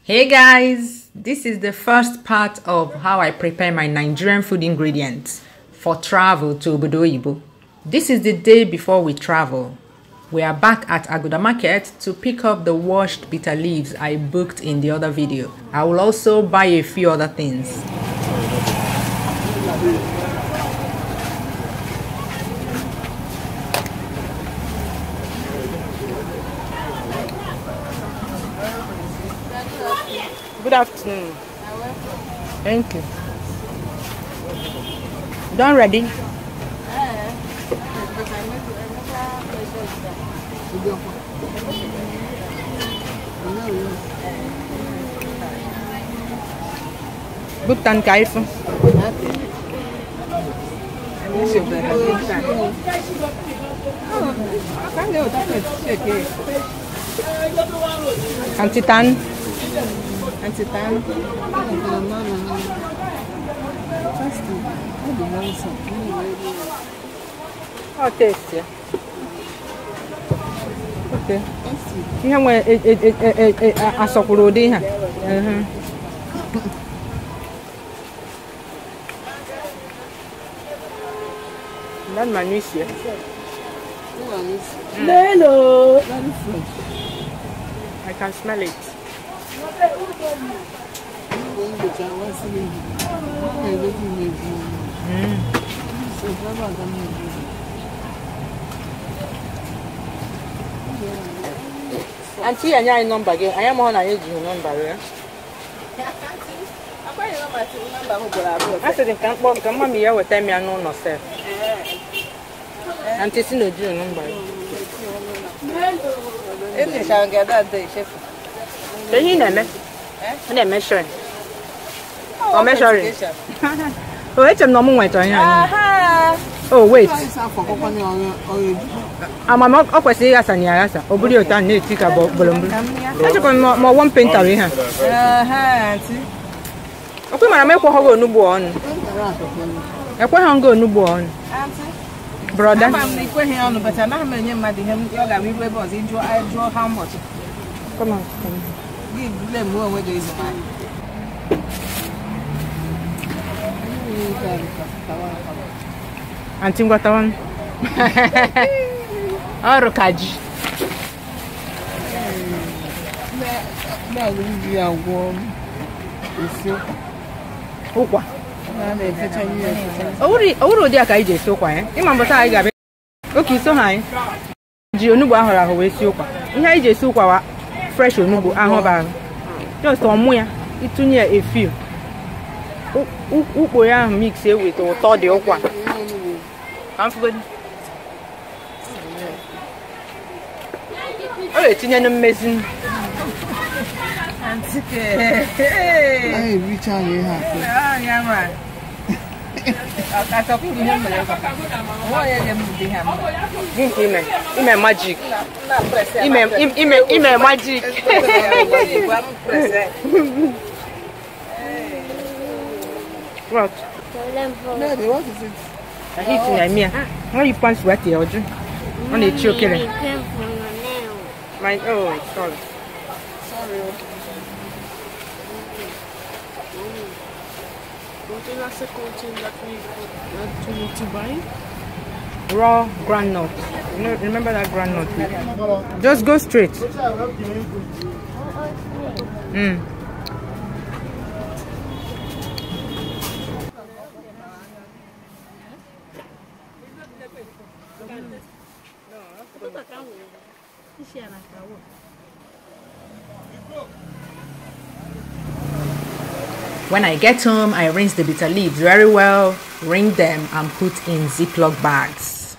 Hey guys, this is the first part of how I prepare my Nigerian food ingredients for travel to Obodo Oyibo. This is the day before we travel. We are back at Aguda Market to pick up the washed bitter leaves I booked in the other video. I will also buy a few other things. Good afternoon. Thank you. Done ready? Buktan kaifo. Antitan. Antitan. Oh, tasty. Okay. You have a sokurodi. That's my niece. Hello. I can smell it. Auntie, I have a number again. I am on a number. I said, come on, me, with them, I know no self. Auntie, see no number. If you shall get that day, chef. Then you know, and measuring. Or measuring. Oh, it's a normal way to oh, wait. I'm not always saying as an yasa. Obodo tan need to go bolombo. Let's go more one painter here. Okay, man, I make one go no born. I quite hung go no born. Brother, I'm here, but I'm not mad him. Yoga, we were both into I draw how much. Come on, give them more with this man. Auntie, what one? Oh, Kaji. Oh, dear, I just so quiet. Remember, I got it. Okay, so high. Gionuba, I always so quiet. I just so quiet. Fresh or no, I have just on where it's too near a few. Upoya mix it with or thought the okwa. I'm good. Oh, it's in an amazing. Hey, which are you happy? Yeah, right. I thought you remember. Why are you magic? Magic. What? What is it? I hate it. How you punch what the order? On the chocolate. My sorry. What is the content that we need to buy? Raw groundnut. You know, remember that groundnut? Just go straight. When I get home, I rinse the bitter leaves very well, wring them and put in Ziploc bags.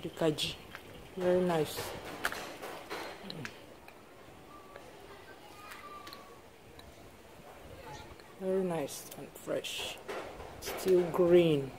The kaji, very nice. Very nice and fresh. Still green.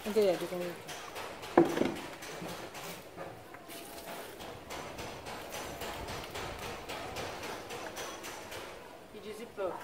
Okay, yeah, did you zip up?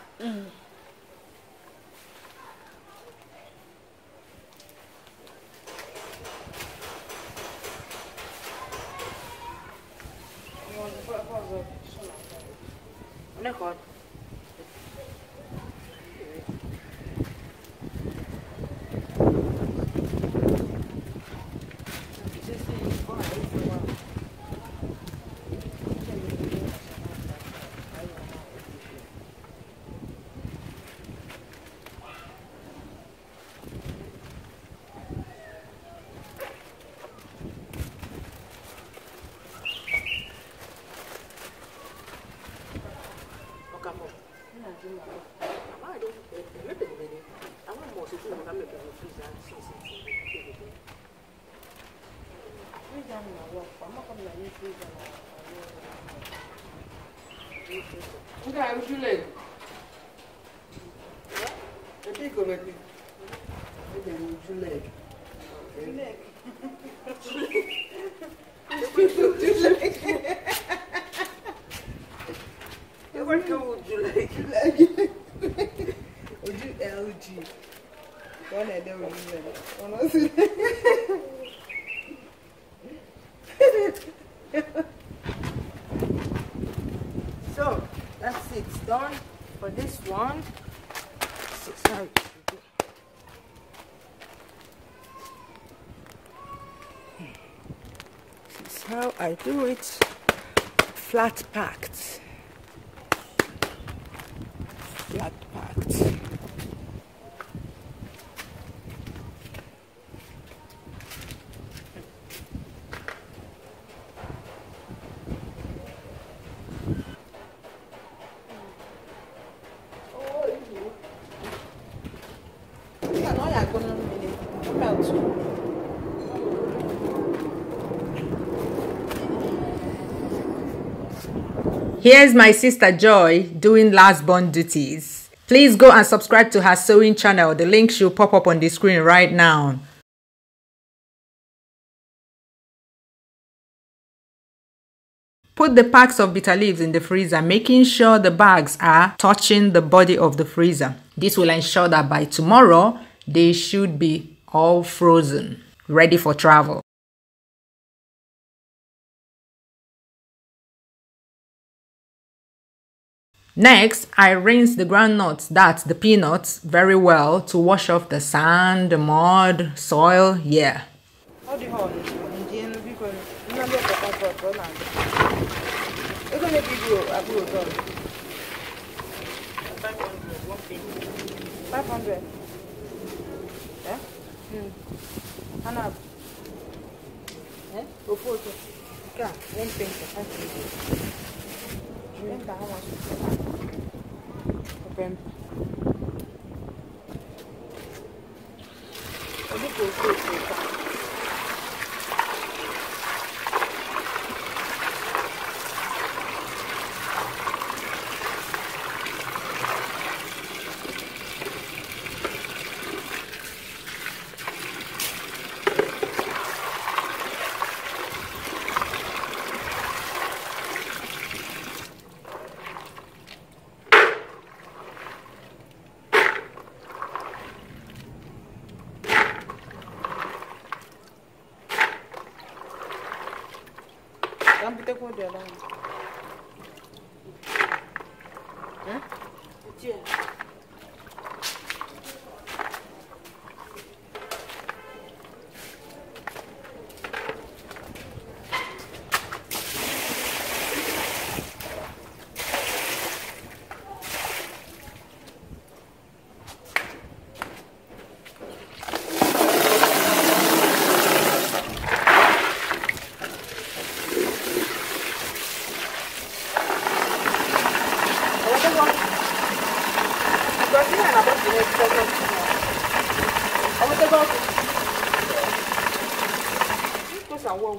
Okay, would you like? I think of it. Okay, would you like? Okay. Leg. Would you like? Would you like? Would you LG? One I don't remember. So that's it, done for this one. So sorry. This is how I do it. Flat packed. Flat packed. Here's my sister Joy doing last born duties. Please go and subscribe to her sewing channel. The link should pop up on the screen right now. Put the packs of bitter leaves in the freezer, making sure the bags are touching the body of the freezer. This will ensure that by tomorrow, they should be all frozen, ready for travel. Next, I rinse the groundnuts, that's the peanuts, very well to wash off the sand, the mud, soil, yeah.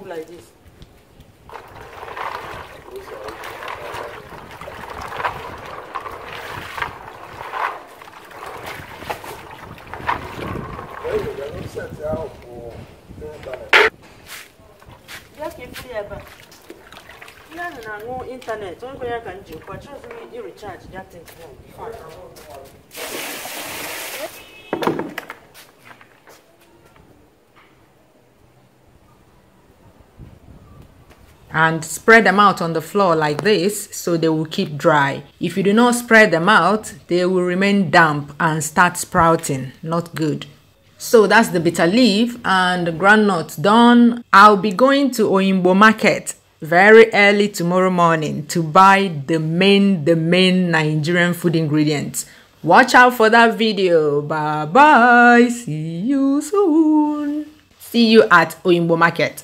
Like this. Internet, only way I can do, but just me recharge that thing. And spread them out on the floor like this so they will keep dry. If you do not spread them out, they will remain damp and start sprouting. Not good. So that's the bitter leaf and the groundnuts done. I'll be going to Oyibo market very early tomorrow morning to buy the main Nigerian food ingredients. Watch out for that video. Bye bye. See you soon. See you at Oyibo market.